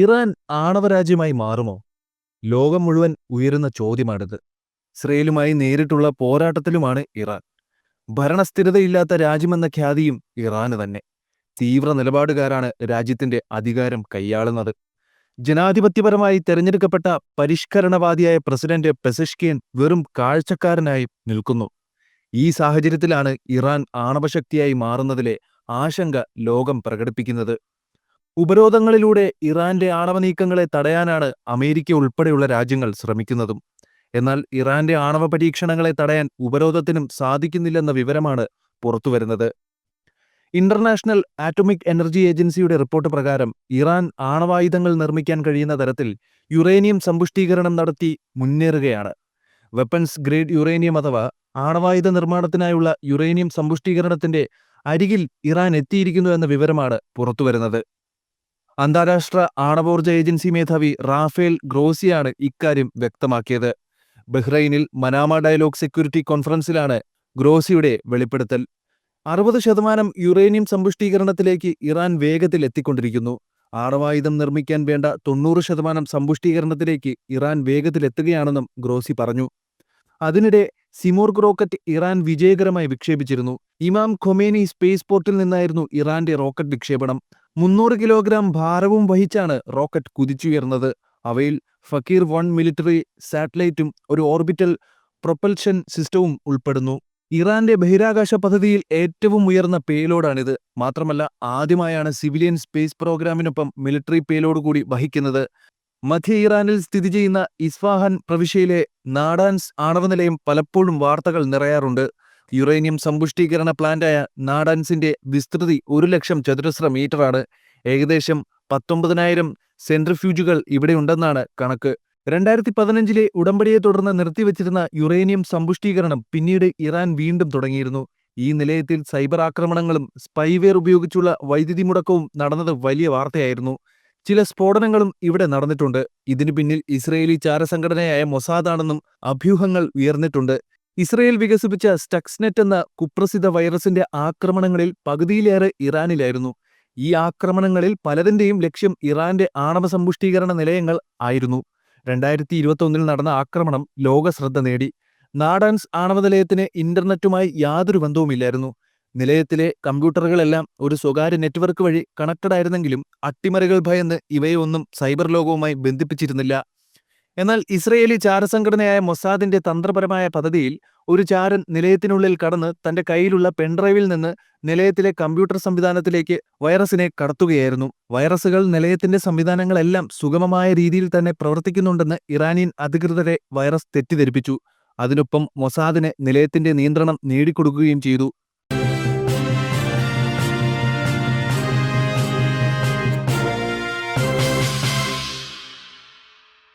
Iran ആണവരാജ്യമായി മാറുമോ? ലോകം മുഴുവൻ ഉയരുന്ന ചോദ്യമാണിത്. ഇസ്രയേലുമായി നേരിട്ടുള്ള പോരാട്ടത്തിലുമാണ് ഇറാൻ. ഭരണസ്ഥിരതയില്ലാത്ത രാജ്യമെന്ന ഖ്യാതിയും ഇറാന് തന്നെ. തീവ്ര നിലപാടുകാരാണ് രാജ്യത്തിന്റെ അധികാരം കൈയാളുന്നത്. ജനാധിപത്യപരമായി തെരഞ്ഞെടുക്കപ്പെട്ട പരിഷ്കരണവാദിയായ പ്രസിഡന്റ് പെസഷ്കിയൻ വെറും കാഴ്ചക്കാരനായി നിൽക്കുന്നു. ഈ സാഹചര്യത്തിലാണ് ഇറാൻ ആണവശക്തിയായി മാറുന്നതിലെ ആശങ്ക ലോകം പ്രകടിപ്പിക്കുന്നത്. ഉപരോധങ്ങളിലൂടെ ഇറാന്റെ ആണവ നീക്കങ്ങളെ തടയാനാണ് അമേരിക്ക ഉൾപ്പെടെയുള്ള രാജ്യങ്ങൾ ശ്രമിക്കുന്നതും. എന്നാൽ ഇറാന്റെ ആണവ പരീക്ഷണങ്ങളെ തടയാൻ ഉപരോധത്തിനും സാധിക്കുന്നില്ലെന്ന വിവരമാണ് പുറത്തുവരുന്നത്. ഇന്റർനാഷണൽ ആറ്റോമിക് എനർജി ഏജൻസിയുടെ റിപ്പോർട്ട് പ്രകാരം ഇറാൻ ആണവായുധങ്ങൾ നിർമ്മിക്കാൻ കഴിയുന്ന തരത്തിൽ യുറേനിയം സമ്പുഷ്ടീകരണം നടത്തി മുന്നേറുകയാണ്. വെപ്പൺസ് ഗ്രേഡ് യുറേനിയം അഥവാ ആണവായുധ നിർമ്മാണത്തിനായുള്ള യുറേനിയം സമ്പുഷ്ടീകരണത്തിന്റെ അരികിൽ ഇറാൻ എത്തിയിരിക്കുന്നു എന്ന വിവരമാണ് പുറത്തുവരുന്നത്. അന്താരാഷ്ട്ര ആണവോർജ ഏജൻസി മേധാവി റാഫേൽ ഗ്രോസിയാണ് ഇക്കാര്യം വ്യക്തമാക്കിയത്. ബഹ്റൈനിൽ മനാമ ഡയലോഗ് സെക്യൂരിറ്റി കോൺഫറൻസിലാണ് ഗ്രോസിയുടെ വെളിപ്പെടുത്തൽ. 60% യുറേനിയം സമ്പുഷ്ടീകരണത്തിലേക്ക് ഇറാൻ വേഗത്തിൽ എത്തിക്കൊണ്ടിരിക്കുന്നു. ആണവായുധം നിർമ്മിക്കാൻ വേണ്ട 90% സമ്പുഷ്ടീകരണത്തിലേക്ക് ഇറാൻ വേഗത്തിലെത്തുകയാണെന്നും ഗ്രോസി പറഞ്ഞു. അതിനിടെ സിമോർഗ് റോക്കറ്റ് ഇറാൻ വിജയകരമായി വിക്ഷേപിച്ചിരുന്നു. ഇമാം ഖൊമേനി സ്പേസ് പോർട്ടിൽ നിന്നായിരുന്നു ഇറാന്റെ റോക്കറ്റ് വിക്ഷേപണം. 300 കിലോഗ്രാം ഭാരവും വഹിച്ചാണ് റോക്കറ്റ് കുതിച്ചുയർന്നത്. അവയിൽ ഫക്കീർ 1 മിലിറ്ററി സാറ്റലൈറ്റും ഒരു ഓർബിറ്റൽ പ്രൊപ്പൽഷൻ സിസ്റ്റവും ഉൾപ്പെടുന്നു. ഇറാന്റെ ബഹിരാകാശ പദ്ധതിയിൽ ഏറ്റവും ഉയർന്ന പേലോഡാണിത്. മാത്രമല്ല, ആദ്യമായാണ് സിവിലിയൻ സ്പേസ് പ്രോഗ്രാമിനൊപ്പം മിലിറ്ററി പേലോഡ് കൂടി വഹിക്കുന്നത്. മധ്യ ഇറാനിൽ സ്ഥിതി ചെയ്യുന്ന ഇസ്ഫാഹാൻ പ്രവിശ്യയിലെ നാഡാൻസ് ആണവ നിലയം പലപ്പോഴും വാർത്തകൾ നിറയാറുണ്ട്. യുറേനിയം സമ്പുഷ്ടീകരണ പ്ലാന്റായ നാഡാൻസിന്റെ വിസ്തൃതി 1,00,000 ചതുരശ്ര മീറ്ററാണ്. ഏകദേശം 19,000 സെൻട്രിഫ്യൂജുകൾ ഇവിടെയുണ്ടെന്നാണ് കണക്ക്. 2015 ഉടമ്പടിയെ തുടർന്ന് നിർത്തിവച്ചിരുന്ന യുറേനിയം സമ്പുഷ്ടീകരണം പിന്നീട് ഇറാൻ വീണ്ടും തുടങ്ങിയിരുന്നു. ഈ നിലയത്തിൽ സൈബർ ആക്രമണങ്ങളും സ്പൈവെയർ ഉപയോഗിച്ചുള്ള വൈദ്യുതി മുടക്കവും നടന്നത് വലിയ വാർത്തയായിരുന്നു. ചില സ്ഫോടനങ്ങളും ഇവിടെ നടന്നിട്ടുണ്ട്. ഇതിനു പിന്നിൽ ഇസ്രയേലി ചാരസംഘടനയായ മൊസാദാണെന്നും അഭ്യൂഹങ്ങൾ ഉയർന്നിട്ടുണ്ട്. ഇസ്രയേൽ വികസിപ്പിച്ച സ്റ്റക്സ്നെറ്റ് എന്ന കുപ്രസിദ്ധ വൈറസിന്റെ ആക്രമണങ്ങളിൽ പകുതിയിലേറെ ഇറാനിലായിരുന്നു. ഈ ആക്രമണങ്ങളിൽ പലതിന്റെയും ലക്ഷ്യം ഇറാന്റെ ആണവ സമ്പുഷ്ടീകരണ നിലയങ്ങൾ ആയിരുന്നു. 2021 നടന്ന ആക്രമണം ലോക ശ്രദ്ധ നേടി. നാഡാൻസ് ആണവ നിലയത്തിന് ഇന്റർനെറ്റുമായി യാതൊരു ബന്ധവുമില്ലായിരുന്നു. നിലയത്തിലെ കമ്പ്യൂട്ടറുകളെല്ലാം ഒരു സ്വകാര്യ നെറ്റ്വർക്ക് വഴി കണക്റ്റഡ് ആയിരുന്നെങ്കിലും അട്ടിമറികൾ ഭയന്ന് ഇവയെ ഒന്നും സൈബർ ലോകവുമായി ബന്ധിപ്പിച്ചിരുന്നില്ല. എന്നാൽ ഇസ്രയേലി ചാരസംഘടനയായ മൊസാദിന്റെ തന്ത്രപരമായ പദ്ധതിയിൽ ഒരു ചാരൻ നിലയത്തിനുള്ളിൽ കടന്ന് തന്റെ കയ്യിലുള്ള പെൻഡ്രൈവിൽ നിന്ന് നിലയത്തിലെ കമ്പ്യൂട്ടർ സംവിധാനത്തിലേക്ക് വൈറസിനെ കടത്തുകയായിരുന്നു. വൈറസുകൾ നിലയത്തിന്റെ സംവിധാനങ്ങളെല്ലാം സുഗമമായ രീതിയിൽ തന്നെ പ്രവർത്തിക്കുന്നുണ്ടെന്ന് ഇറാനിയൻ അധികൃതരെ വൈറസ് തെറ്റിദ്ധരിപ്പിച്ചു. അതിനൊപ്പം മൊസാദിന് നിലയത്തിന്റെ നിയന്ത്രണം നേടിക്കൊടുക്കുകയും ചെയ്തു.